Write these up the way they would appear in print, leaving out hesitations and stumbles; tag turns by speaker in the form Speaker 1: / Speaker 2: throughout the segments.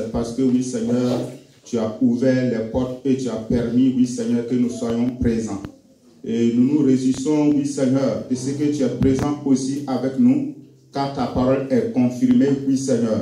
Speaker 1: c'est parce que, oui, Seigneur, tu as ouvert les portes et tu as permis, oui, Seigneur, que nous soyons présents. Et nous nous réjouissons, oui, Seigneur, de ce que tu es présent aussi avec nous, car ta parole est confirmée, oui, Seigneur.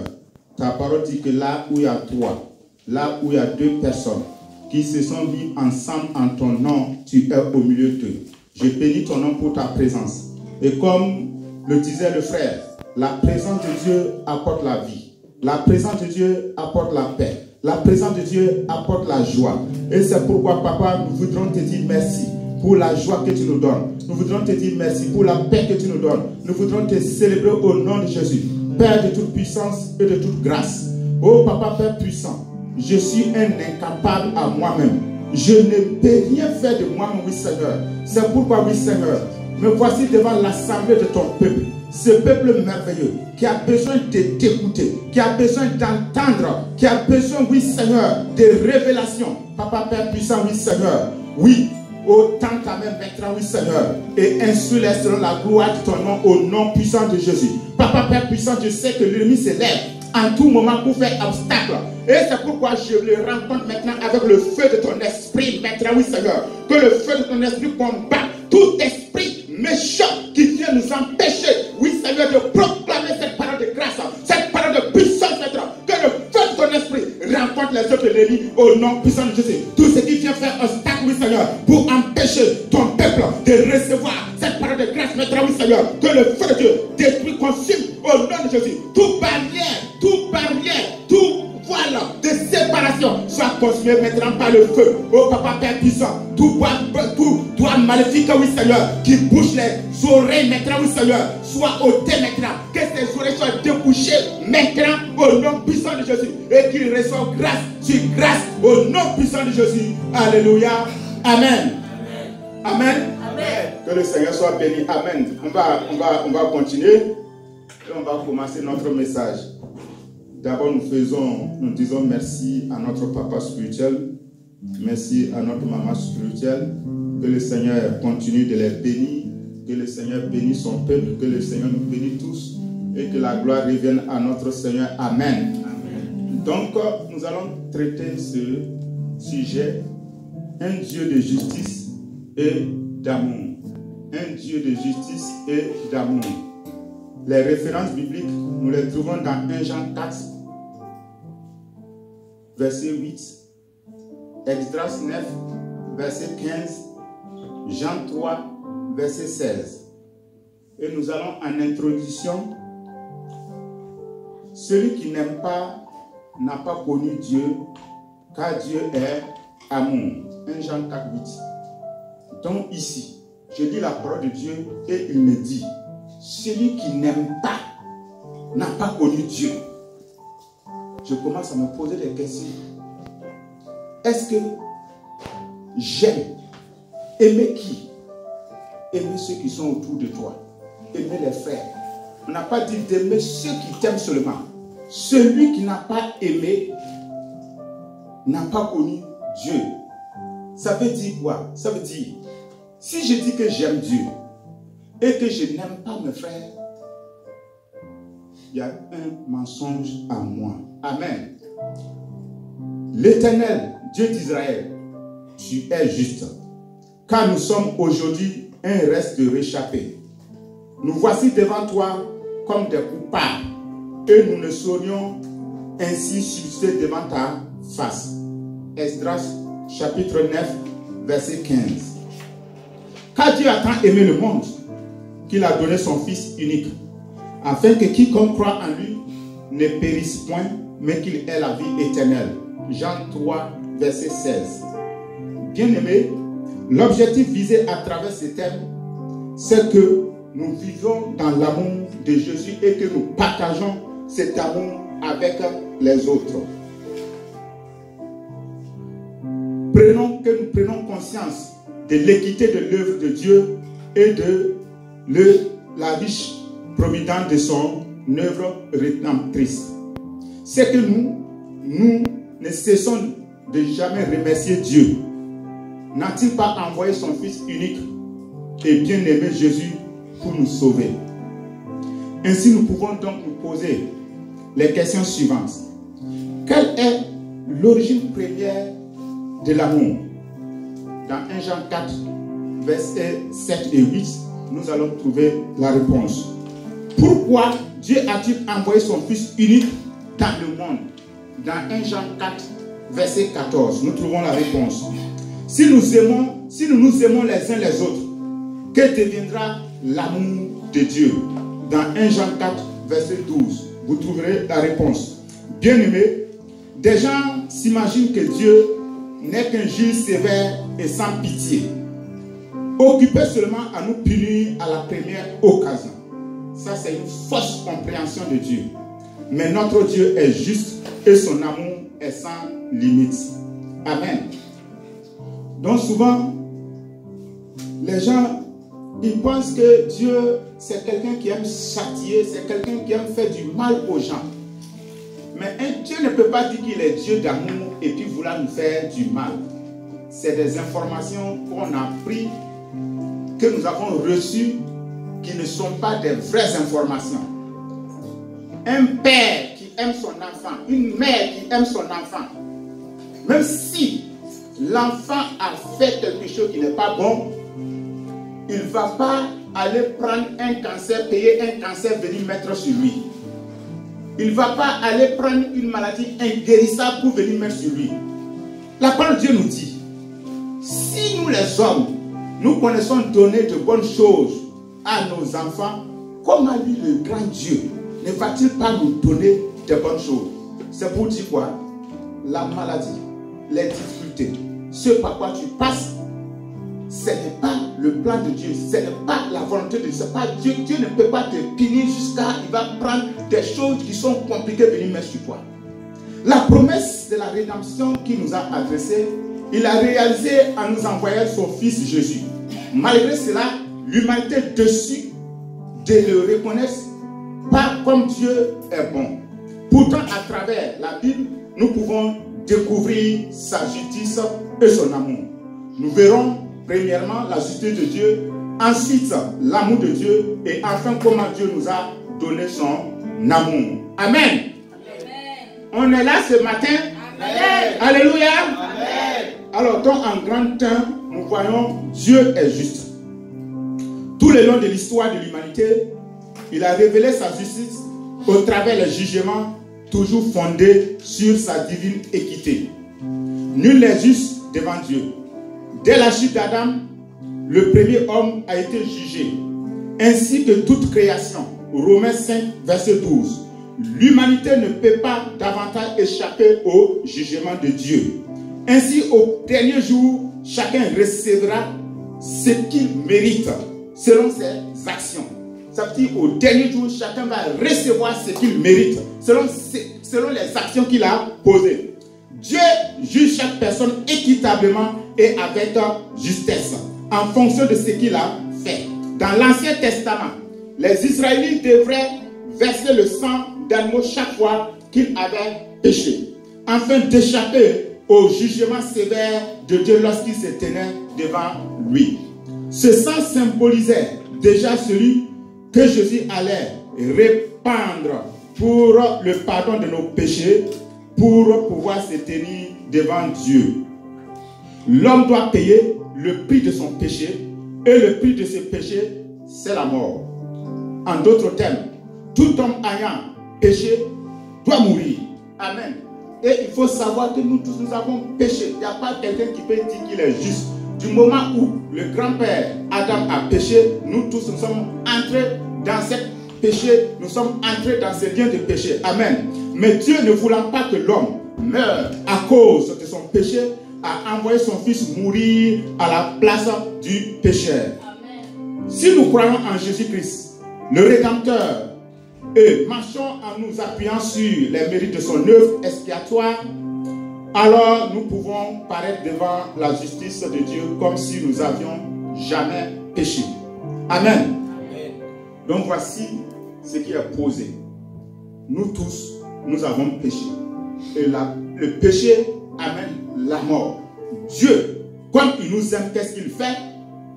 Speaker 1: Ta parole dit que là où il y a toi, là où il y a deux personnes qui se sont mis ensemble en ton nom, tu es au milieu d'eux. Je bénis ton nom pour ta présence. Et comme le disait le frère, la présence de Dieu apporte la vie. La présence de Dieu apporte la paix. La présence de Dieu apporte la joie. Et c'est pourquoi, Papa, nous voudrons te dire merci pour la joie que tu nous donnes. Nous voudrons te dire merci pour la paix que tu nous donnes. Nous voudrons te célébrer au nom de Jésus. Père de toute puissance et de toute grâce. Oh Papa, Père puissant, je suis un incapable à moi-même. Je ne peux rien faire de moi-même, oui Seigneur. C'est pourquoi, oui Seigneur, me voici devant l'assemblée de ton peuple. Ce peuple merveilleux qui a besoin de t'écouter, qui a besoin d'entendre, qui a besoin, oui Seigneur, de révélations. Papa, Père puissant, oui Seigneur. Oui, autant ta main mettra, oui Seigneur, et insulet selon la gloire de ton nom, au nom puissant de Jésus. Papa, Père puissant, je sais que l'ennemi se lève en tout moment pour faire obstacle. Et c'est pourquoi je le rencontre maintenant avec le feu de ton esprit, maintenant, oui Seigneur. Que le feu de ton esprit combat tout esprit méchant qui vient nous empêcher, oui Seigneur, de proclamer cette parole de grâce, cette parole de puissance, maintenant. Que le feu de ton esprit rencontre les œuvres de l'ennemi au nom puissant de Jésus. Tout ce qui vient faire obstacle, oui Seigneur, pour empêcher ton peuple de recevoir cette parole de grâce, maintenant, oui Seigneur. Que le feu de Dieu détruit, consume au nom de Jésus. Toute barrière, tout voile de séparation soit consumé maintenant par le feu. Oh Papa Père puissant, tout doigt maléfique, oui Seigneur, qui bouche les oreilles maintenant, oui Seigneur, soit ôté maintenant. Que ces oreilles soient débouchées maintenant au nom puissant de Jésus. Et qu'il reçoive grâce sur grâce au nom puissant de Jésus. Alléluia. Amen. Amen. Amen. Que le Seigneur soit béni. Amen. On va continuer et on va commencer notre message. D'abord, nous disons merci à notre papa spirituel, merci à notre maman spirituelle, que le Seigneur continue de les bénir, que le Seigneur bénisse son peuple, que le Seigneur nous bénisse tous et que la gloire revienne à notre Seigneur. Amen. Amen. Donc, nous allons traiter ce sujet, un Dieu de justice et d'amour. Un Dieu de justice et d'amour. Les références bibliques, nous les trouvons dans 1 Jean 4, verset 8, Esdras 9, verset 15, Jean 3, verset 16. Et nous allons en introduction. Celui qui n'aime pas n'a pas connu Dieu, car Dieu est amour. 1 Jean 4, 8. Donc ici, je lis la parole de Dieu et il me dit, celui qui n'aime pas n'a pas connu Dieu. Je commence à me poser des questions. Est-ce que j'aime? Aimer qui? Aimer ceux qui sont autour de toi. Aimer les frères. On n'a pas dit d'aimer ceux qui t'aiment seulement. Celui qui n'a pas aimé n'a pas connu Dieu. Ça veut dire quoi? Ça veut dire, si je dis que j'aime Dieu et que je n'aime pas mes frères, il y a un mensonge à moi. Amen. L'Éternel, Dieu d'Israël, tu es juste. Car nous sommes aujourd'hui un reste de réchappés. Nous voici devant toi comme des coupables. Et nous ne saurions ainsi subsister devant ta face. Esdras, chapitre 9, verset 15. Car Dieu a tant aimé le monde qu'il a donné son Fils unique, afin que quiconque croit en lui ne périsse point, mais qu'il ait la vie éternelle. Jean 3, verset 16. Bien-aimés, l'objectif visé à travers ces thèmes, c'est que nous vivons dans l'amour de Jésus et que nous partageons cet amour avec les autres. Que nous prenions conscience de l'équité de l'œuvre de Dieu et de la riche providence de son œuvre rédemptrice. C'est que nous ne cessons de jamais remercier Dieu. N'a-t-il pas envoyé son Fils unique et bien-aimé Jésus pour nous sauver? Ainsi, nous pouvons donc nous poser les questions suivantes. Quelle est l'origine première de l'amour? Dans 1 Jean 4, versets 7 et 8, nous allons trouver la réponse. Pourquoi Dieu a-t-il envoyé son Fils unique dans le monde? Dans 1 Jean 4, verset 14, nous trouvons la réponse. Si nous nous aimons les uns les autres, que deviendra l'amour de Dieu? Dans 1 Jean 4, verset 12, vous trouverez la réponse. Bien-aimés, des gens s'imaginent que Dieu n'est qu'un juge sévère et sans pitié, occupé seulement à nous punir à la première occasion. Ça, c'est une fausse compréhension de Dieu. Mais notre Dieu est juste et son amour est sans limite. Amen. Donc souvent, les gens, ils pensent que Dieu, c'est quelqu'un qui aime châtier, c'est quelqu'un qui aime faire du mal aux gens. Mais Dieu ne peut pas dire qu'il est Dieu d'amour et puis vouloir nous faire du mal. C'est des informations qu'on a prises, que nous avons reçues, qui ne sont pas des vraies informations. Un père qui aime son enfant, une mère qui aime son enfant, même si l'enfant a fait quelque chose qui n'est pas bon, il ne va pas aller prendre un cancer, payer un cancer, venir mettre sur lui. Il ne va pas aller prendre une maladie inguérissable pour venir mettre sur lui. La parole de Dieu nous dit, si nous les hommes, nous connaissons donner de bonnes choses à nos enfants, comment lui, le grand Dieu, ne va-t-il pas nous donner de bonnes choses? C'est pour dire quoi? La maladie, les difficultés, ce par quoi tu passes, ce n'est pas le plan de Dieu, ce n'est pas la volonté de Dieu, c'est pas Dieu. Dieu ne peut pas te punir jusqu'à, il va prendre des choses qui sont compliquées et venir mettre sur toi. La promesse de la rédemption qu'il nous a adressée, il a réalisé en nous envoyant son Fils Jésus. Malgré cela, l'humanité dessus de le reconnaître pas comme Dieu est bon. Pourtant, à travers la Bible, nous pouvons découvrir sa justice et son amour. Nous verrons premièrement la justice de Dieu, ensuite l'amour de Dieu et enfin comment Dieu nous a donné son amour. Amen. Amen. On est là ce matin. Amen. Alléluia. Amen. Alors donc en grand temps, nous voyons Dieu est juste. Tout le long de l'histoire de l'humanité, il a révélé sa justice au travers des jugements toujours fondés sur sa divine équité. Nul n'est juste devant Dieu. Dès la chute d'Adam, le premier homme a été jugé, ainsi que toute création. Romains 5, verset 12. L'humanité ne peut pas davantage échapper au jugement de Dieu. Ainsi, au dernier jour, chacun recevra ce qu'il mérite, selon ses actions. Ça veut dire qu'au dernier jour, chacun va recevoir ce qu'il mérite, selon les actions qu'il a posées. Dieu juge chaque personne équitablement et avec justesse, en fonction de ce qu'il a fait. Dans l'Ancien Testament, les Israélites devraient verser le sang d'animaux chaque fois qu'ils avaient péché, afin d'échapper au jugement sévère de Dieu lorsqu'ils se tenaient devant lui. Ce sang symbolisait déjà celui que Jésus allait répandre pour le pardon de nos péchés, pour pouvoir se tenir devant Dieu. L'homme doit payer le prix de son péché, et le prix de ce péché, c'est la mort. En d'autres termes, tout homme ayant péché doit mourir. Amen. Et il faut savoir que nous tous, nous avons péché. Il n'y a pas quelqu'un qui peut dire qu'il est juste. Du moment où le grand-père Adam a péché, nous tous nous sommes entrés dans ce péché, nous sommes entrés dans ce lien de péché. Amen. Mais Dieu, ne voulant pas que l'homme meure à cause de son péché, a envoyé son Fils mourir à la place du pécheur. Amen. Si nous croyons en Jésus-Christ, le Rédempteur, et marchons en nous appuyant sur les mérites de son œuvre expiatoire, alors nous pouvons paraître devant la justice de Dieu comme si nous n'avions jamais péché. Amen. Amen. Donc voici ce qui est posé. Nous tous, nous avons péché. Et le péché amène la mort. Dieu, comme il nous aime, qu'est-ce qu'il fait?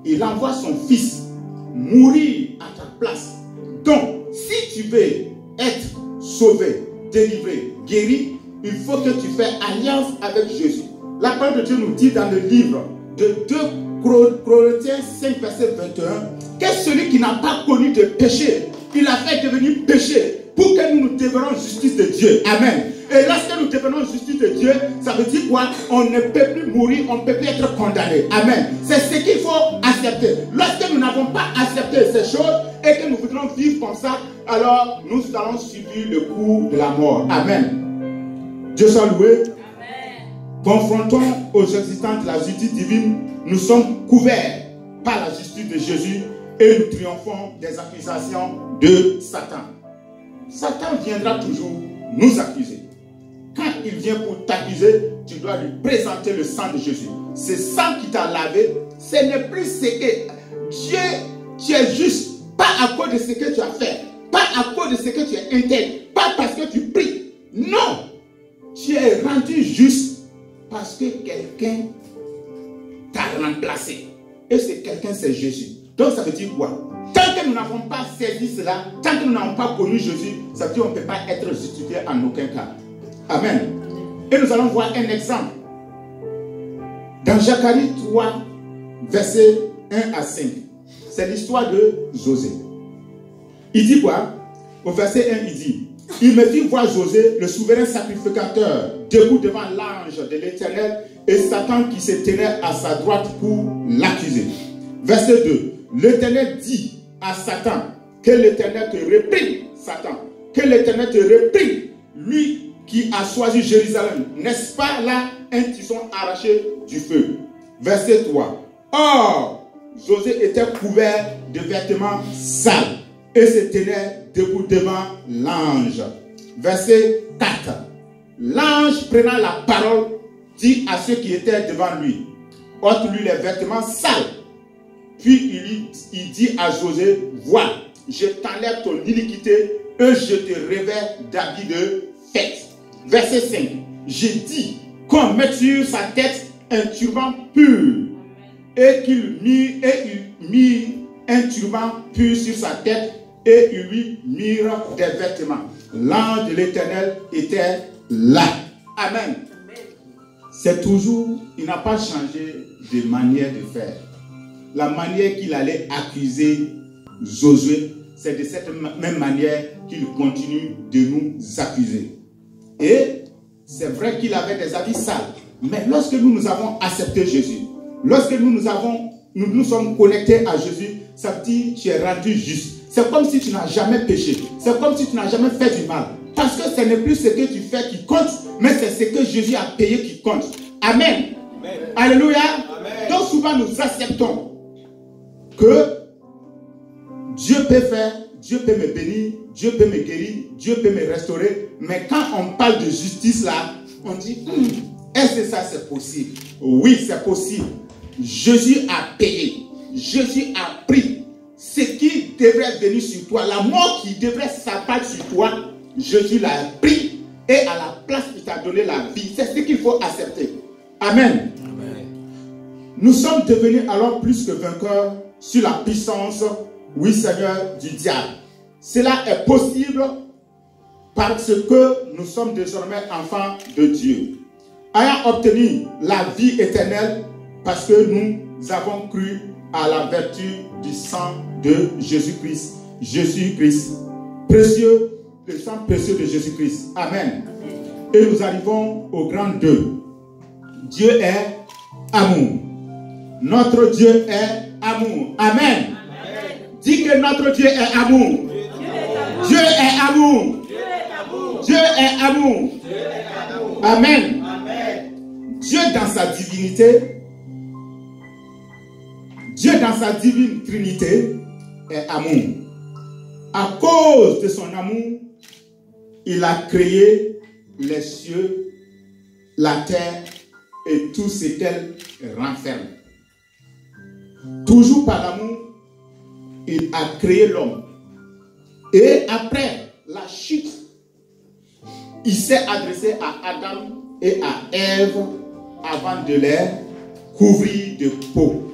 Speaker 1: Il envoie son Fils mourir à ta place. Donc, si tu veux être sauvé, délivré, guéri, il faut que tu fasses alliance avec Jésus. La parole de Dieu nous dit dans le livre de 2 Corinthiens 5, verset 21, que celui qui n'a pas connu de péché, il a fait devenir péché pour que nous devenions justice de Dieu. Amen. Et lorsque nous devenons justice de Dieu, ça veut dire quoi? On ne peut plus mourir, on ne peut plus être condamné. Amen. C'est ce qu'il faut accepter. Lorsque nous n'avons pas accepté ces choses et que nous voudrons vivre comme ça, alors nous allons subir le coup de la mort. Amen. Dieu soit loué. Amen. Confrontons aux existences de la justice divine, nous sommes couverts par la justice de Jésus et nous triomphons des accusations de Satan. Satan viendra toujours nous accuser. Quand il vient pour t'accuser, tu dois lui présenter le sang de Jésus. Ce sang qui t'a lavé, ce n'est plus ce que Dieu, tu es juste, pas à cause de ce que tu as fait, pas à cause de ce que tu es intègre, pas parce que tu pries. Non, tu es rendu juste parce que quelqu'un t'a remplacé. Et c'est quelqu'un, c'est Jésus. Donc ça veut dire quoi? Tant que nous n'avons pas saisi cela, tant que nous n'avons pas connu Jésus, ça veut dire qu'on ne peut pas être justifié en aucun cas. Amen. Et nous allons voir un exemple. Dans Zacharie 3, versets 1 à 5. C'est l'histoire de José. Il dit quoi? Au verset 1, il dit: il me fit voir José, le souverain sacrificateur, debout devant l'ange de l'Éternel, et Satan qui se tenait à sa droite pour l'accuser. Verset 2. L'Éternel dit à Satan: que l'Éternel te réprime, Satan. Que l'Éternel te réprime, lui qui a choisi Jérusalem. N'est-ce pas là un tison arraché du feu? Verset 3. Or, José était couvert de vêtements sales et se tenait debout devant l'ange. Verset 4. L'ange prenant la parole dit à ceux qui étaient devant lui: ôte-lui les vêtements sales. Puis il dit à José: vois, je t'enlève ton iniquité et je te revêts d'habits de fête. Verset 5. J'ai dit qu'on mette sur sa tête un turban pur et qu'il mit un turban pur sur sa tête et il lui mire des vêtements. L'ange de l'Éternel était là. Amen. C'est toujours, il n'a pas changé de manière de faire. La manière qu'il allait accuser Josué, c'est de cette même manière qu'il continue de nous accuser. Et c'est vrai qu'il avait des habits sales. Mais lorsque nous avons accepté Jésus, lorsque nous sommes connectés à Jésus, ça veut dire que tu es rendu juste. C'est comme si tu n'as jamais péché. C'est comme si tu n'as jamais fait du mal. Parce que ce n'est plus ce que tu fais qui compte, mais c'est ce que Jésus a payé qui compte. Amen. Amen. Alléluia. Amen. Donc souvent nous acceptons que Dieu peut faire, Dieu peut me bénir, Dieu peut me guérir, Dieu peut me restaurer. Mais quand on parle de justice là, on dit, est-ce que ça c'est possible? Oui, c'est possible. Jésus a payé. Jésus a pris ce qui devrait venir sur toi. La mort qui devrait s'abattre sur toi, Jésus l'a pris. Et à la place, il t'a donné la vie. C'est ce qu'il faut accepter. Amen. Amen. Nous sommes devenus alors plus que vainqueurs sur la puissance, oui Seigneur, du diable. Cela est possible parce que nous sommes désormais enfants de Dieu. Ayant obtenu la vie éternelle parce que nous avons cru à la vertu du sang de Jésus-Christ. Jésus-Christ, précieux, le sang précieux de Jésus-Christ. Amen. Et nous arrivons au grand 2. Dieu est amour. Notre Dieu est amour. Amen. Amen. Dis que notre Dieu est amour. Dieu est amour. Dieu est amour. Amen. Amen. Dieu dans sa divinité, Dieu dans sa divine trinité est amour. À cause de son amour, il a créé les cieux, la terre et tout ce qu'elle renferme. Toujours par l'amour, il a créé l'homme. Et après la chute, il s'est adressé à Adam et à Ève avant de les couvrir de peau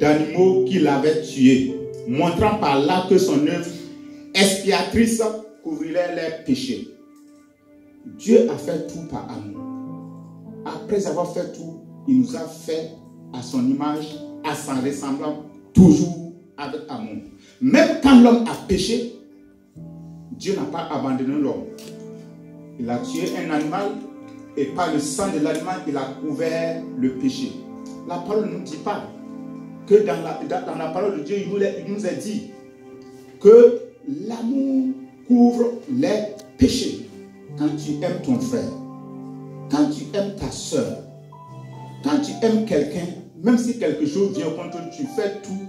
Speaker 1: d'animaux qu'il avait tués, montrant par là que son œuvre expiatrice couvrirait leurs péchés. Dieu a fait tout par amour. Après avoir fait tout, il nous a fait à son image, à son ressemblant, toujours avec amour. Même quand l'homme a péché, Dieu n'a pas abandonné l'homme. Il a tué un animal et par le sang de l'animal, il a couvert le péché. La parole ne nous dit pas que dans la parole de Dieu, il nous a dit que l'amour couvre les péchés. Quand tu aimes ton frère, quand tu aimes ta soeur, quand tu aimes quelqu'un, même si quelque chose vient contre toi, tu fais tout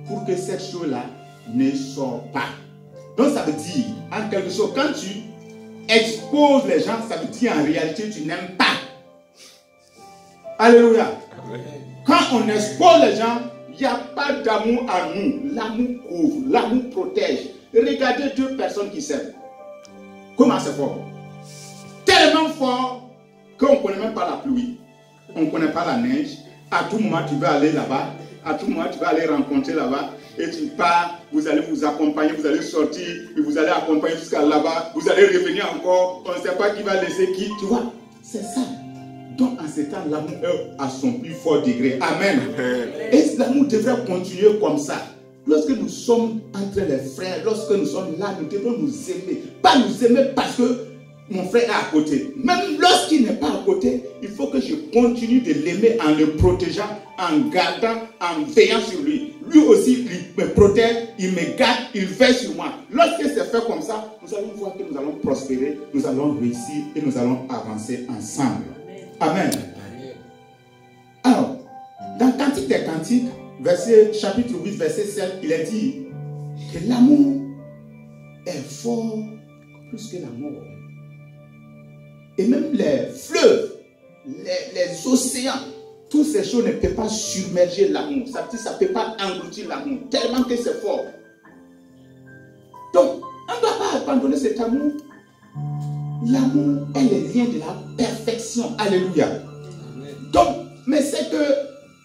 Speaker 1: pour que cette chose-là ne sorte pas. Donc ça veut dire, en quelque chose, quand tu exposes les gens, ça veut dire en réalité tu n'aimes pas. Alléluia. Amen. Quand on expose les gens, il n'y a pas d'amour à nous. L'amour couvre, l'amour protège. Regardez deux personnes qui s'aiment. Comment c'est fort? Tellement fort qu'on ne connaît même pas la pluie. On ne connaît pas la neige. À tout moment, tu veux aller là-bas. À tout moment, tu vas aller rencontrer là-bas. Et tu pars, vous allez vous accompagner, vous allez sortir, et vous allez accompagner jusqu'à là-bas. Vous allez revenir encore. On ne sait pas qui va laisser qui. Tu vois, c'est ça. Donc, en ce temps, l'amour est à son plus fort degré. Amen. Et l'amour devrait continuer comme ça. Lorsque nous sommes entre les frères, lorsque nous sommes là, nous devons nous aimer. Pas nous aimer parce que mon frère est à côté. Même lorsqu'il n'est pas à côté, il faut que je continue de l'aimer en le protégeant, en gardant, en veillant sur lui. Lui aussi, il me protège, il me garde, il veille sur moi. Lorsque c'est fait comme ça, nous allons voir que nous allons prospérer, nous allons réussir et nous allons avancer ensemble. Amen. Alors, dans Cantique des Cantiques, chapitre 8, verset 7, il est dit que l'amour est fort plus que la mort. Et même les fleuves, les océans, toutes ces choses ne peuvent pas submerger l'amour. Ça ne peut pas engloutir l'amour, tellement que c'est fort. Donc, on ne doit pas abandonner cet amour. L'amour est le lien de la perfection. Alléluia. Amen. Donc, mais c'est que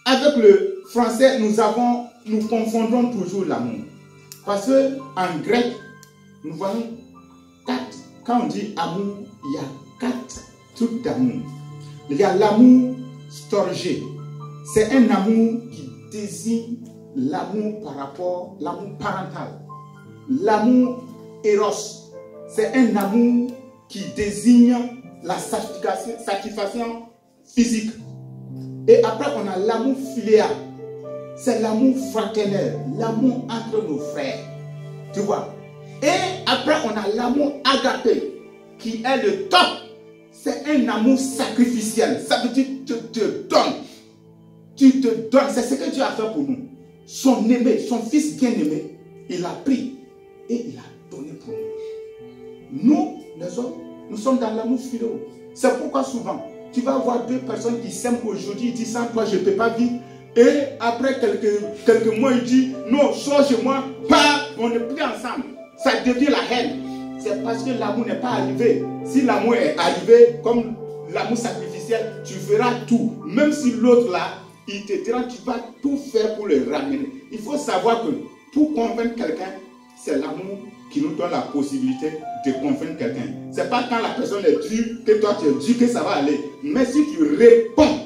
Speaker 1: avec le français, nous confondons toujours l'amour. Parce que en grec, nous voyons 4. Quand on dit amour, il y a 4 trucs d'amour. Il y a l'amour storgé. C'est un amour qui désigne l'amour par rapport, l'amour parental. L'amour éros, c'est un amour qui désigne la satisfaction physique. Et après, on a l'amour philéa. C'est l'amour fraternel, l'amour entre nos frères. Tu vois? Et après, on a l'amour agapé, qui est le top. C'est un amour sacrificiel. Ça veut dire que tu te donnes. Tu te donnes. C'est ce que Dieu a fait pour nous. Son aimé, son fils bien-aimé, il a pris et il a donné pour nous. Nous, les hommes, nous sommes dans l'amour philo. C'est pourquoi souvent, tu vas voir deux personnes qui s'aiment aujourd'hui, ils disent sans toi, je ne peux pas vivre. Et après quelques mois, il dit, non, sors chez moi, pas, on n'est plus ensemble. Ça devient la haine. C'est parce que l'amour n'est pas arrivé. Si l'amour est arrivé, comme l'amour sacrificiel, tu feras tout. Même si l'autre là, il te dira, tu vas tout faire pour le ramener. Il faut savoir que pour convaincre quelqu'un, c'est l'amour qui nous donne la possibilité de convaincre quelqu'un. Ce n'est pas quand la personne est dure que toi tu es dur que ça va aller. Mais si tu réponds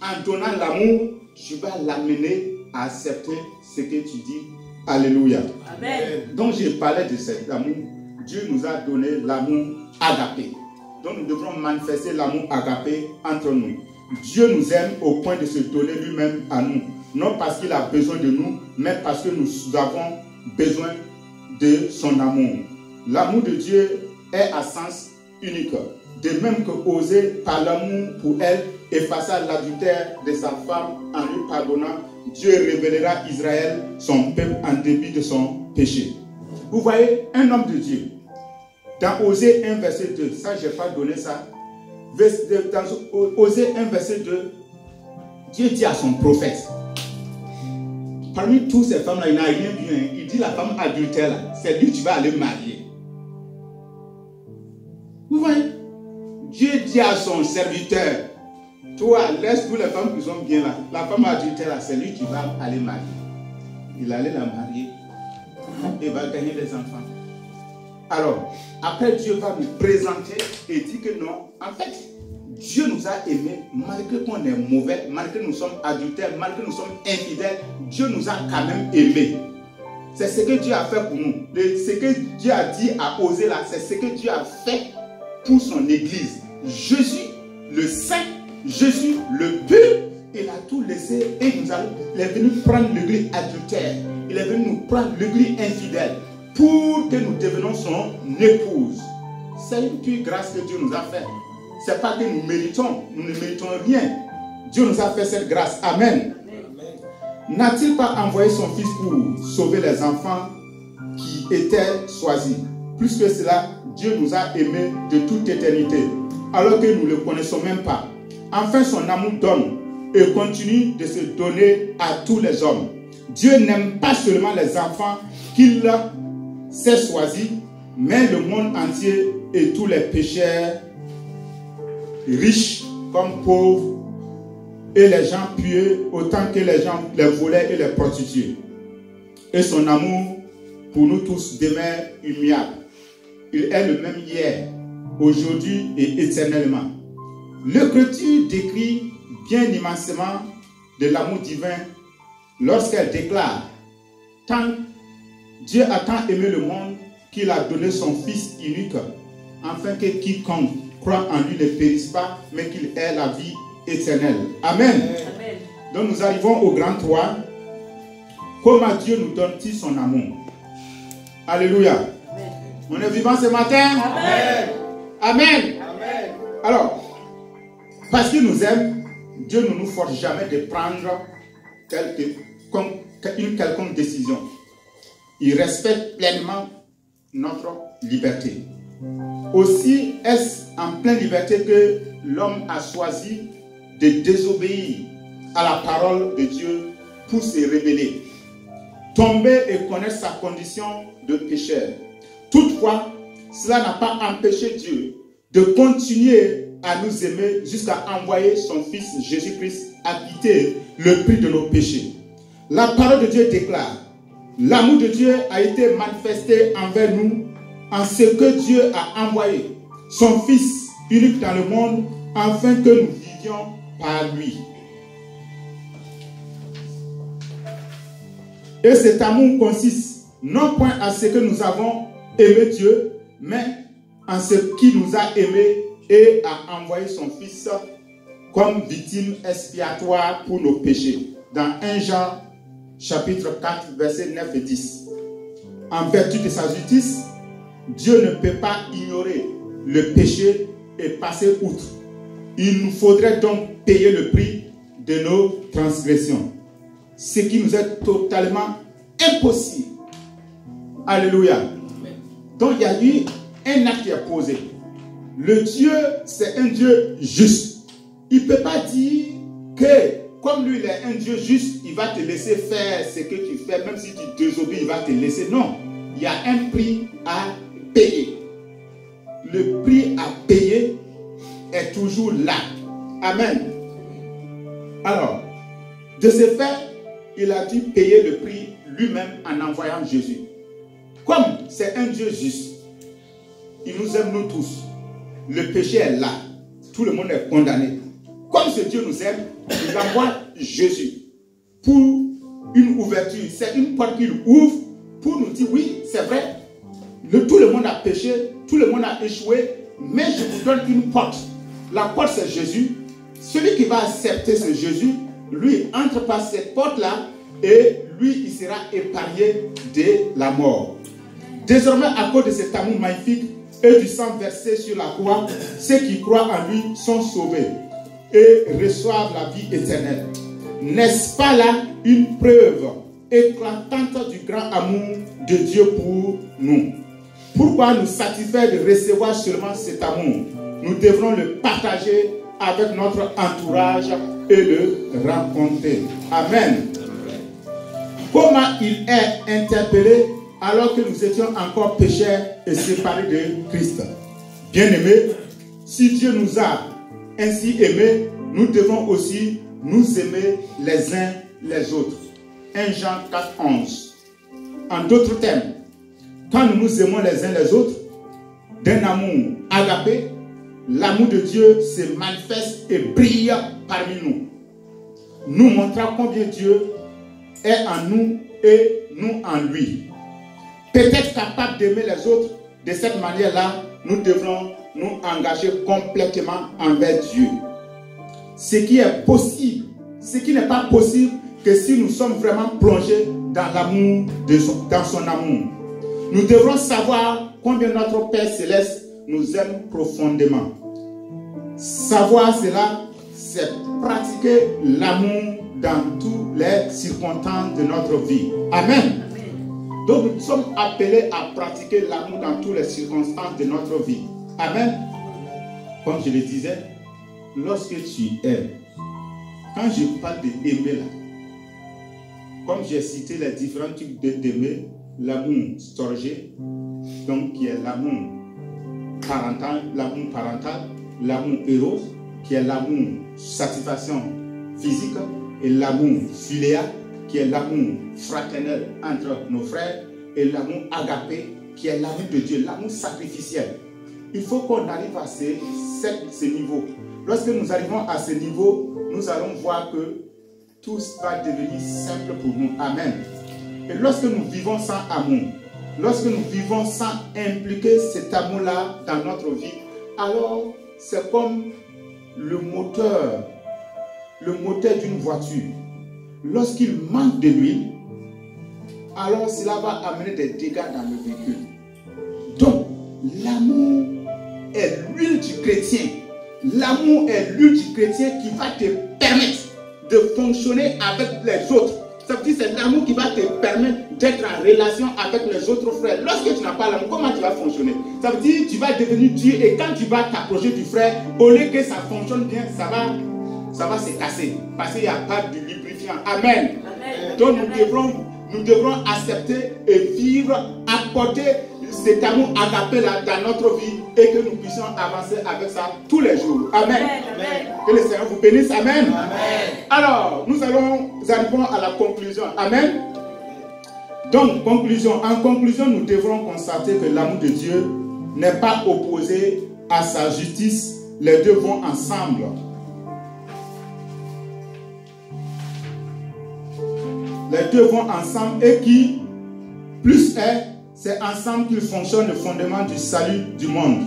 Speaker 1: en donnant l'amour, tu vas l'amener à accepter ce que tu dis. Alléluia. Amen. Donc je parlais de cet amour. Dieu nous a donné l'amour agapé. Donc nous devrons manifester l'amour agapé entre nous. Dieu nous aime au point de se donner lui-même à nous. Non parce qu'il a besoin de nous, mais parce que nous avons besoin de son amour. L'amour de Dieu est à sens unique. De même que Osée, par l'amour pour elle, effaça l'adultère de sa femme en lui pardonnant, Dieu révélera à Israël, son peuple, en dépit de son péché. Vous voyez, un homme de Dieu, dans Osée 1, verset 2, ça je n'ai pas donné ça, dans Osée 1, verset 2, Dieu dit à son prophète, parmi toutes ces femmes-là, il n'a rien vu, hein. Il dit la femme adultère, là, c'est lui que tu vas aller marier. Vous voyez, Dieu dit à son serviteur, toi, laisse toutes les femmes qui sont bien là. La femme adultère, là, c'est lui qui va aller marier. Il allait la marier et va gagner des enfants. Alors, après Dieu va nous présenter et dire que non, en fait, Dieu nous a aimés malgré qu'on est mauvais, malgré que nous sommes adultères, malgré que nous sommes infidèles, Dieu nous a quand même aimés. C'est ce que Dieu a fait pour nous. Ce que Dieu a dit à Osée là, c'est ce que Dieu a fait pour son église. Jésus, le saint, Jésus, le pur, il a tout laissé et il est venu prendre l'église adultère. Il est venu nous prendre l'église infidèle pour que nous devenions son épouse. C'est une pure grâce que Dieu nous a fait. Ce n'est pas que nous méritons, nous ne méritons rien. Dieu nous a fait cette grâce. Amen. N'a-t-il pas envoyé son Fils pour sauver les enfants qui étaient choisis? Plus que cela, Dieu nous a aimés de toute éternité, alors que nous ne le connaissons même pas. Enfin, son amour donne et continue de se donner à tous les hommes. Dieu n'aime pas seulement les enfants qu'il s'est choisis, mais le monde entier et tous les pécheurs, riches comme pauvres, et les gens pieux, autant que les gens, les volets et les prostituées. Et son amour pour nous tous demeure immuable. Il est le même hier, aujourd'hui et éternellement. L'Écriture décrit bien immensément de l'amour divin lorsqu'elle déclare: Dieu a tant aimé le monde qu'il a donné son Fils unique, afin que quiconque croit en lui ne périsse pas, mais qu'il ait la vie éternelle. Amen. Amen. Donc nous arrivons au grand 3. Comment Dieu nous donne-t-il son amour? Alléluia. Amen. On est vivant ce matin? Amen. Amen. Amen. Alors, parce qu'il nous aime, Dieu ne nous force jamais de prendre une quelconque décision. Il respecte pleinement notre liberté. Aussi, est-ce en pleine liberté que l'homme a choisi de désobéir à la parole de Dieu pour se révéler, tomber et connaître sa condition de pécheur. Toutefois, cela n'a pas empêché Dieu de continuer à nous aimer jusqu'à envoyer son Fils Jésus-Christ acquitter le prix de nos péchés. La parole de Dieu déclare: l'amour de Dieu a été manifesté envers nous en ce que Dieu a envoyé son Fils unique dans le monde afin que nous vivions par lui. Et cet amour consiste non point à ce que nous avons aimé Dieu, mais en ce qui nous a aimés et a envoyé son Fils comme victime expiatoire pour nos péchés. Dans 1 Jean chapitre 4, versets 9 et 10. En vertu de sa justice, Dieu ne peut pas ignorer le péché et passer outre. Il nous faudrait donc payer le prix de nos transgressions, ce qui nous est totalement impossible. Alléluia. Donc il y a eu un acte qui est posé. Le Dieu, c'est un Dieu juste. Il ne peut pas dire que comme lui, il est un Dieu juste, il va te laisser faire ce que tu fais, même si tu désobéis, il va te laisser. Non, il y a un prix à payer. Le prix à payer est toujours là. Amen. Alors, de ce fait, il a dû payer le prix lui-même en envoyant Jésus. Comme c'est un Dieu juste, il nous aime nous tous. Le péché est là. Tout le monde est condamné. Comme ce Dieu nous aime, il envoie Jésus pour une ouverture. C'est une porte qu'il ouvre pour nous dire: oui, c'est vrai, tout le monde a péché, tout le monde a échoué, mais je vous donne une porte. La porte, c'est Jésus. Celui qui va accepter ce Jésus, lui, entre par cette porte-là et lui, il sera épargné de la mort. Désormais, à cause de cet amour magnifique et du sang versé sur la croix, ceux qui croient en lui sont sauvés et reçoivent la vie éternelle. N'est-ce pas là une preuve éclatante du grand amour de Dieu pour nous? Pourquoi nous satisfaire de recevoir seulement cet amour? Nous devrons le partager avec notre entourage et le rencontrer. Amen. Comment il est interpellé alors que nous étions encore pécheurs et séparés de Christ? Bien-aimés, si Dieu nous a ainsi aimés, nous devons aussi nous aimer les uns les autres. 1 Jean 4, 11. En d'autres termes, quand nous nous aimons les uns les autres, d'un amour agapé, l'amour de Dieu se manifeste et brille parmi nous. Nous montrons combien Dieu est en nous et nous en lui. Peut-être capable d'aimer les autres de cette manière-là, nous devrons nous engager complètement envers Dieu. Ce qui est possible, ce qui n'est pas possible que si nous sommes vraiment plongés dans l'amour, dans son amour. Nous devrons savoir combien notre Père Céleste nous aime profondément. Savoir cela, c'est pratiquer l'amour dans toutes les circonstances de notre vie. Amen. Donc nous sommes appelés à pratiquer l'amour dans toutes les circonstances de notre vie. Amen. Comme je le disais, lorsque tu aimes, quand je parle d'aimer là, comme j'ai cité les différents types d'aimer, l'amour storgé, donc qui est l'amour parental, l'amour héros, qui est l'amour satisfaction physique, et l'amour philéa, qui est l'amour fraternel entre nos frères, et l'amour agapé, qui est l'amour de Dieu, l'amour sacrificiel. Il faut qu'on arrive à ce niveau. Lorsque nous arrivons à ce niveau, nous allons voir que tout va devenir simple pour nous. Amen. Et lorsque nous vivons sans amour, lorsque nous vivons sans impliquer cet amour-là dans notre vie, alors c'est comme le moteur d'une voiture. Lorsqu'il manque de l'huile, alors cela va amener des dégâts dans le véhicule. Donc, l'amour est l'huile du chrétien. L'amour est l'huile du chrétien qui va te permettre de fonctionner avec les autres. Ça veut dire que c'est l'amour qui va te permettre d'être en relation avec les autres frères. Lorsque tu n'as pas l'amour, comment tu vas fonctionner? Ça veut dire que tu vas devenir dur et quand tu vas t'approcher du frère, au lieu que ça fonctionne bien, ça va se casser. Parce qu'il n'y a pas de lubrifiant. Amen. Amen. Donc nous devrons accepter et vivre, apporter cet amour agapé là dans notre vie et que nous puissions avancer avec ça tous les jours. Amen. Amen. Que le Seigneur vous bénisse. Amen. Amen. Alors, nous arrivons à la conclusion. Amen. Donc, en conclusion, nous devrons constater que l'amour de Dieu n'est pas opposé à sa justice. Les deux vont ensemble. Les deux vont ensemble et qui plus c'est ensemble qu'ils fonctionnent le fondement du salut du monde.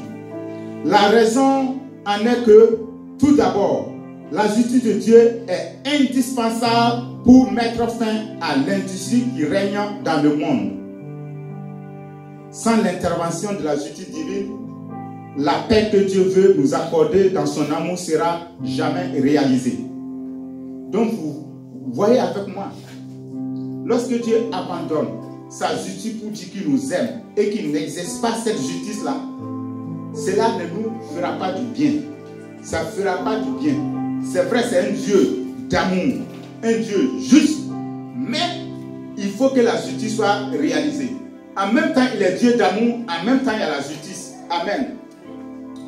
Speaker 1: La raison en est que, tout d'abord, la justice de Dieu est indispensable pour mettre fin à l'injustice qui règne dans le monde. Sans l'intervention de la justice divine, la paix que Dieu veut nous accorder dans son amour sera jamais réalisée. Donc vous voyez avec moi, lorsque Dieu abandonne sa justice pour dire qu'il nous aime et qu'il n'exerce pas cette justice-là, cela ne nous fera pas du bien. Ça ne fera pas du bien. C'est vrai, c'est un Dieu d'amour, un Dieu juste, mais il faut que la justice soit réalisée. En même temps, il est Dieu d'amour, en même temps, il y a la justice. Amen.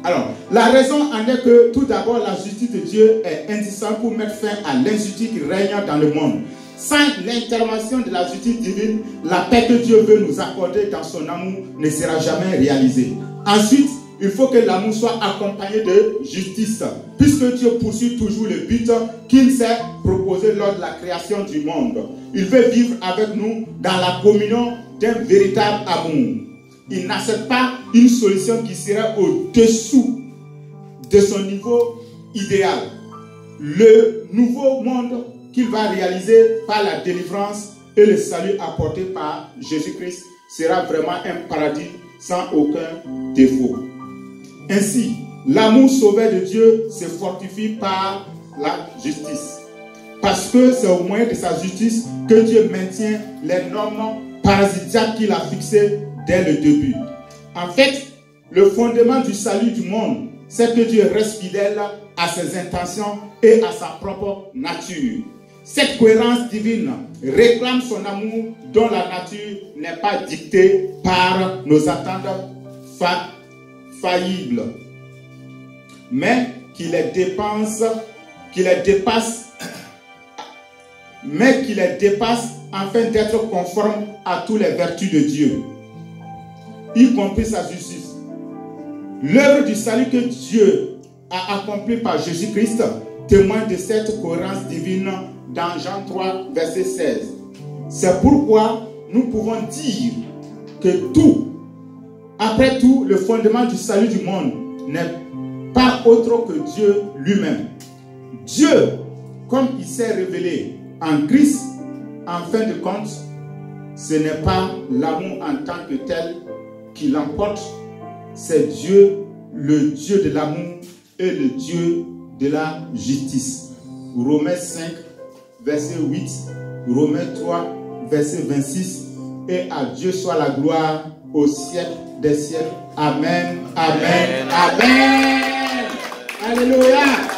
Speaker 1: Alors, la raison en est que, tout d'abord, la justice de Dieu est indispensable pour mettre fin à l'injustice qui règne dans le monde. Sans l'intervention de la justice divine, la paix que Dieu veut nous accorder dans son amour ne sera jamais réalisée. Ensuite, il faut que l'amour soit accompagné de justice, puisque Dieu poursuit toujours le but qu'il s'est proposé lors de la création du monde. Il veut vivre avec nous dans la communion d'un véritable amour. Il n'accepte pas une solution qui serait au-dessous de son niveau idéal. Le nouveau monde qu'il va réaliser par la délivrance et le salut apporté par Jésus-Christ sera vraiment un paradis sans aucun défaut. Ainsi, l'amour sauveur de Dieu se fortifie par la justice. Parce que c'est au moyen de sa justice que Dieu maintient les normes parasitiques qu'il a fixées dès le début. En fait, le fondement du salut du monde, c'est que Dieu reste fidèle à ses intentions et à sa propre nature. Cette cohérence divine réclame son amour dont la nature n'est pas dictée par nos attentes faillibles, mais qui les dépasse afin d'être conforme à toutes les vertus de Dieu. y compris sa justice. L'œuvre du salut que Dieu a accomplie par Jésus-Christ témoigne de cette cohérence divine dans Jean 3, verset 16. C'est pourquoi nous pouvons dire que tout, après tout, le fondement du salut du monde n'est pas autre que Dieu lui-même. Dieu, comme il s'est révélé en Christ, en fin de compte, ce n'est pas l'amour en tant que tel qui l'emporte, c'est Dieu, le Dieu de l'amour et le Dieu de la justice. Romains 5, verset 8, Romains 3, verset 26, et à Dieu soit la gloire au siècle des siècles. Amen, amen, amen. Alléluia.